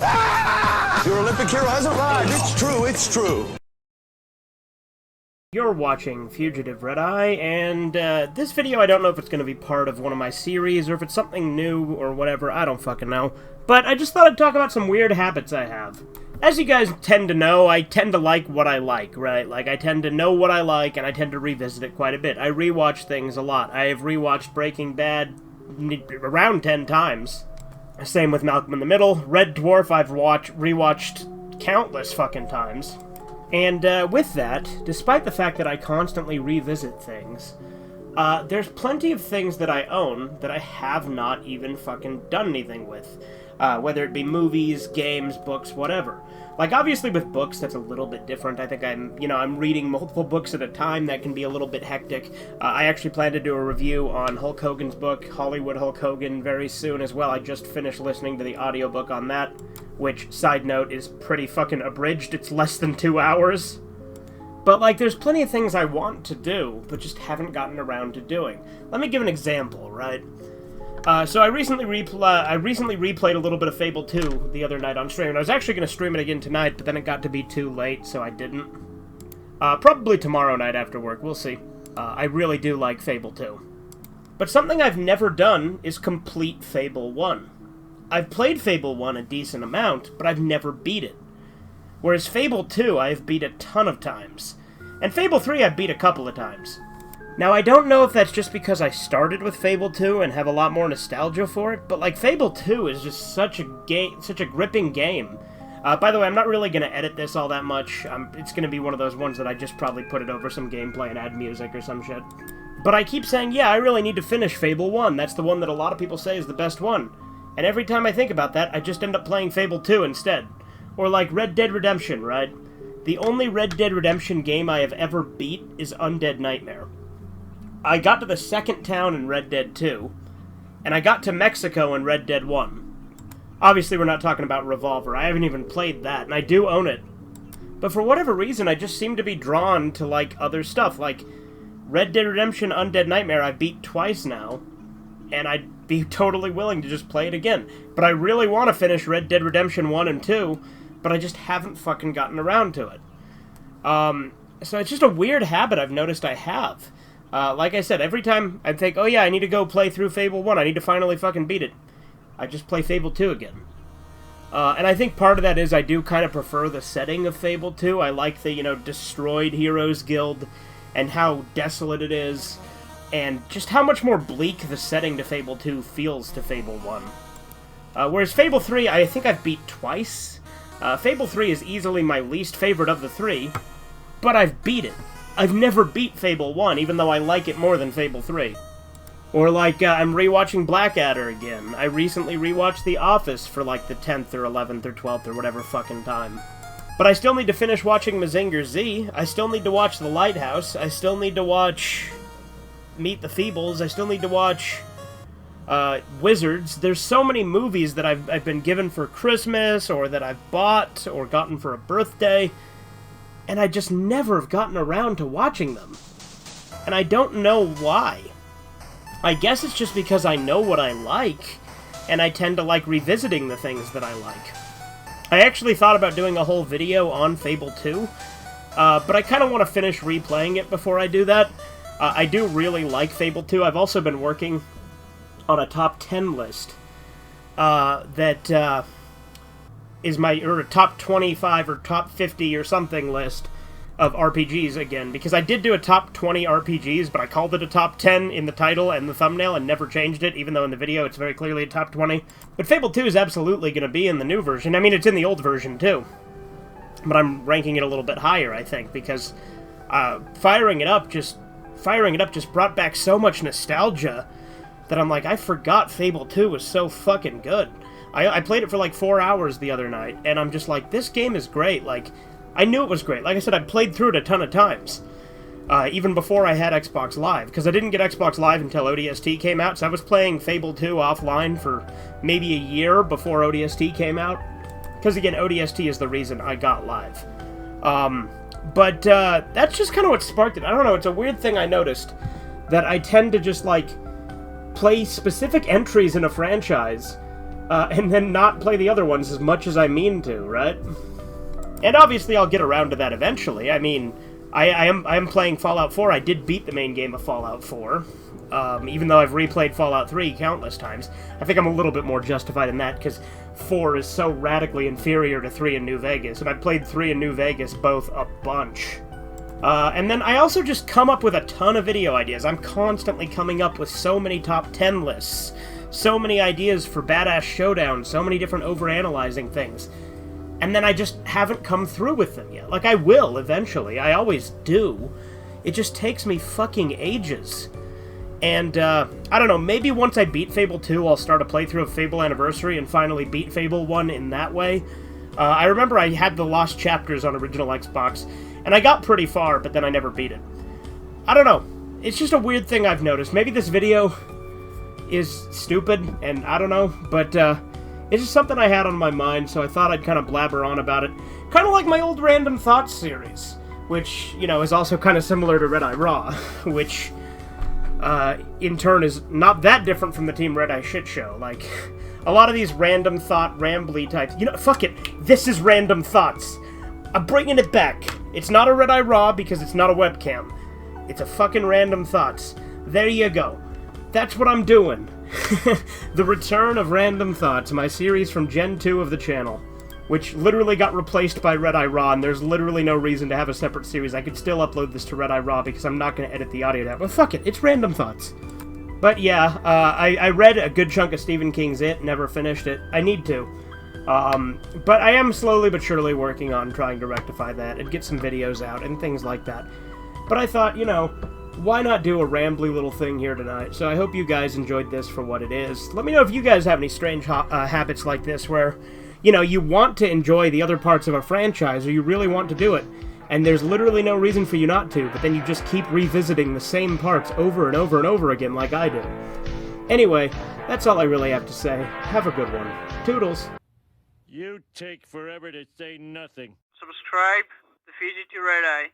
Your Olympic hero has arrived. It's true, it's true. You're watching Fugitive Red Eye, and this video I don't know if it's going to be part of one of my series, or if it's something new, or whatever, I don't fucking know. But I just thought I'd talk about some weird habits I have. As you guys tend to know, I tend to like what I like, right? Like, I tend to know what I like, and I tend to revisit it quite a bit. I rewatch things a lot. I have rewatched Breaking Bad around 10 times. Same with Malcolm in the Middle. Red Dwarf I've rewatched countless fucking times. And with that, despite the fact that I constantly revisit things, there's plenty of things that I own that I have not even fucking done anything with. Whether it be movies, games, books, whatever. Like, obviously with books, that's a little bit different. I think I'm reading multiple books at a time. That can be a little bit hectic. I actually plan to do a review on Hulk Hogan's book, Hollywood Hulk Hogan, very soon as well. I just finished listening to the audiobook on that, which, side note, is pretty fucking abridged. It's less than 2 hours. But, like, there's plenty of things I want to do, but just haven't gotten around to doing. Let me give an example, right? So I recently replayed a little bit of Fable 2 the other night on stream, and I was actually going to stream it again tonight, but then it got to be too late, so I didn't. Probably tomorrow night after work, we'll see. I really do like Fable 2. But something I've never done is complete Fable 1. I've played Fable 1 a decent amount, but I've never beat it. Whereas Fable 2 I've beat a ton of times. And Fable 3 I've beat a couple of times. Now, I don't know if that's just because I started with Fable 2 and have a lot more nostalgia for it, but, like, Fable 2 is just such a gripping game. By the way, I'm not really going to edit this all that much. It's going to be one of those ones that I just probably put it over some gameplay and add music or some shit. But I keep saying, yeah, I really need to finish Fable 1. That's the one that a lot of people say is the best one. And every time I think about that, I just end up playing Fable 2 instead. Or, like, Red Dead Redemption, right? The only Red Dead Redemption game I have ever beat is Undead Nightmare. I got to the second town in Red Dead 2, and I got to Mexico in Red Dead 1. Obviously, we're not talking about Revolver. I haven't even played that, and I do own it. But for whatever reason, I just seem to be drawn to, like, other stuff. Like, Red Dead Redemption Undead Nightmare I beat twice now, and I'd be totally willing to just play it again. But I really want to finish Red Dead Redemption 1 and 2, but I just haven't fucking gotten around to it. So it's just a weird habit I've noticed I have. Like I said, every time I think, oh yeah, I need to go play through Fable 1, I need to finally fucking beat it, I just play Fable 2 again. And I think part of that is I do kind of prefer the setting of Fable 2. I like the, destroyed heroes guild, and how desolate it is, and just how much more bleak the setting to Fable 2 feels to Fable 1. Whereas Fable 3, I think I've beat twice. Fable 3 is easily my least favorite of the three, but I've beat it. I've never beat Fable 1, even though I like it more than Fable 3. Or like, I'm rewatching Blackadder again. I recently rewatched The Office for like the 10th or 11th or 12th or whatever fucking time. But I still need to finish watching Mazinger Z. I still need to watch The Lighthouse. I still need to watch Meet the Feebles. I still need to watch Wizards. There's so many movies that I've been given for Christmas, or that I've bought, or gotten for a birthday, and I just never have gotten around to watching them. And I don't know why. I guess it's just because I know what I like, and I tend to like revisiting the things that I like. I actually thought about doing a whole video on Fable 2, but I kind of want to finish replaying it before I do that. I do really like Fable 2. I've also been working on a top 10 list that is a top 25 or top 50 or something list of RPGs again, because I did do a top 20 RPGs, but I called it a top 10 in the title and the thumbnail and never changed it, even though in the video it's very clearly a top 20. But Fable 2 is absolutely going to be in the new version. I mean, it's in the old version too, but I'm ranking it a little bit higher, I think, because firing it up just brought back so much nostalgia that I'm like, I forgot Fable 2 was so fucking good. I played it for like 4 hours the other night, and I'm just like, this game is great. Like, I knew it was great. Like I said, I played through it a ton of times, even before I had Xbox Live, because I didn't get Xbox Live until ODST came out, so I was playing Fable 2 offline for maybe a year before ODST came out, because again, ODST is the reason I got Live. But that's just kind of what sparked it. I don't know, it's a weird thing I noticed, that I tend to just, like, play specific entries in a franchise and then not play the other ones as much as I mean to, right? And obviously I'll get around to that eventually. I mean, I am playing Fallout 4. I did beat the main game of Fallout 4, even though I've replayed Fallout 3 countless times. I think I'm a little bit more justified in that, because 4 is so radically inferior to 3 in New Vegas, and I played 3 in New Vegas both a bunch. And then I also just come up with a ton of video ideas. I'm constantly coming up with so many top 10 lists, so many ideas for Badass Showdown, so many different overanalyzing things. And then I just haven't come through with them yet. Like, I will eventually. I always do. It just takes me fucking ages. And, I don't know, maybe once I beat Fable 2, I'll start a playthrough of Fable Anniversary and finally beat Fable 1 in that way. I remember I had the Lost Chapters on original Xbox, and I got pretty far, but then I never beat it. I don't know. It's just a weird thing I've noticed. Maybe this video is stupid, and I don't know, but, it's just something I had on my mind, so I thought I'd kind of blabber on about it. Kind of like my old Random Thoughts series, which, you know, is also kind of similar to Red Eye Raw, which, in turn is not that different from the Team Red Eye shit show. Like, a lot of these random thought, rambly types. You know, fuck it. This is Random Thoughts. I'm bringing it back. It's not a Red Eye Raw because it's not a webcam. It's a fucking Random Thoughts. There you go. That's what I'm doing. The return of Random Thoughts, my series from Gen 2 of the channel, which literally got replaced by Red Eye Raw, and there's literally no reason to have a separate series. I could still upload this to Red Eye Raw because I'm not going to edit the audio down, but fuck it, it's Random Thoughts. But yeah, I read a good chunk of Stephen King's It, never finished it. I need to. But I am slowly but surely working on trying to rectify that and get some videos out and things like that. But I thought, you know, why not do a rambly little thing here tonight? So I hope you guys enjoyed this for what it is. Let me know if you guys have any strange habits like this where, you know, you want to enjoy the other parts of a franchise, or you really want to do it, and there's literally no reason for you not to, but then you just keep revisiting the same parts over and over and over again like I do. Anyway, that's all I really have to say. Have a good one. Toodles. You take forever to say nothing. Subscribe to Fugitive Red Eye.